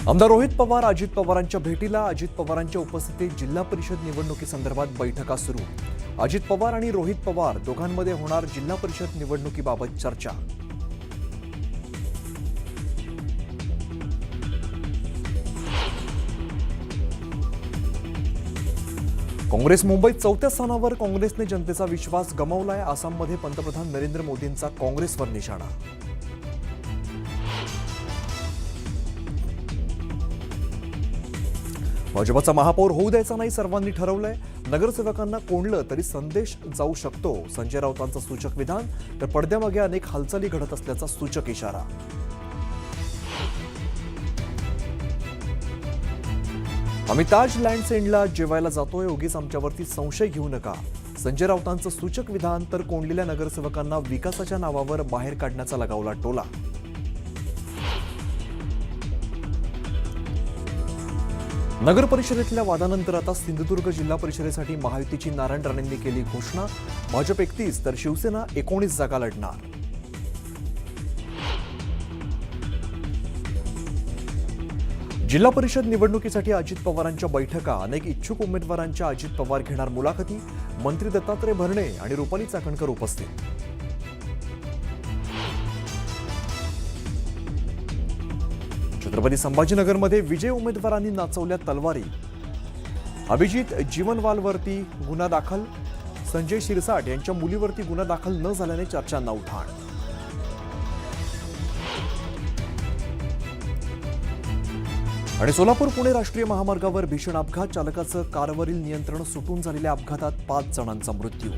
आमदार रोहित पवार अजित पवारांच्या भेटीला अजित पवारांच्या उपस्थितीत जिल्हा परिषद निवडणुकीसंदर्भात बैठका सुरू। अजित पवार आणि रोहित पवार दोघांमध्ये होणार जिल्हा परिषद निवडणुकीबाबत चर्चा। काँग्रेस मुंबईत चौथ्या स्थानावर। काँग्रेसने जनतेचा विश्वास गमावलाय। आसाममध्ये पंतप्रधान नरेंद्र मोदींचा काँग्रेसवर निशाणा। भाजपचा महापौर होऊ द्यायचा नाही सर्वांनी ठरवलंय। नगरसेवकांना कोंडलं तरी संदेश जाऊ शकतो। संजय राऊतांचं सूचक विधान, तर पडद्यामागे अनेक हालचाली घडत असल्याचा सूचक इशारा। आम्ही ताज लँड्स एंडला जेवायला जातोय, उगीच आमच्यावरती संशय घेऊ नका। संजय राऊतांचं सूचक विधान, तर कोंडलेल्या नगरसेवकांना विकासाच्या नावावर बाहेर काढण्याचा लगावला टोला। नगर परिषदेतल्या वादानंतर आता सिंधुदुर्ग जिल्हा परिषदेसाठी महायुतीची नारायण राणेंनी केली घोषणा। भाजप 31 तर शिवसेना 19 जागा लढणार। जिल्हा परिषद निवडणुकीसाठी अजित पवारांच्या बैठका। अनेक इच्छुक उमेदवारांच्या अजित पवार घेणार मुलाखती। मंत्री दत्तात्रय भरणे आणि रुपाली चाकणकर उपस्थित। छत्रपती संभाजीनगरमध्ये विजय उमेदवारांनी नाचवल्या तलवारी। अभिजित जीवनवालवरती गुन्हा दाखल। संजय शिरसाट यांच्या मुलीवरती गुन्हा दाखल न झाल्याने चर्चांना उधाण। आणि सोलापूर पुणे राष्ट्रीय महामार्गावर भीषण अपघात। चालकाचं कारवरील नियंत्रण सुटून झालेल्या अपघातात 5 जणांचा मृत्यू।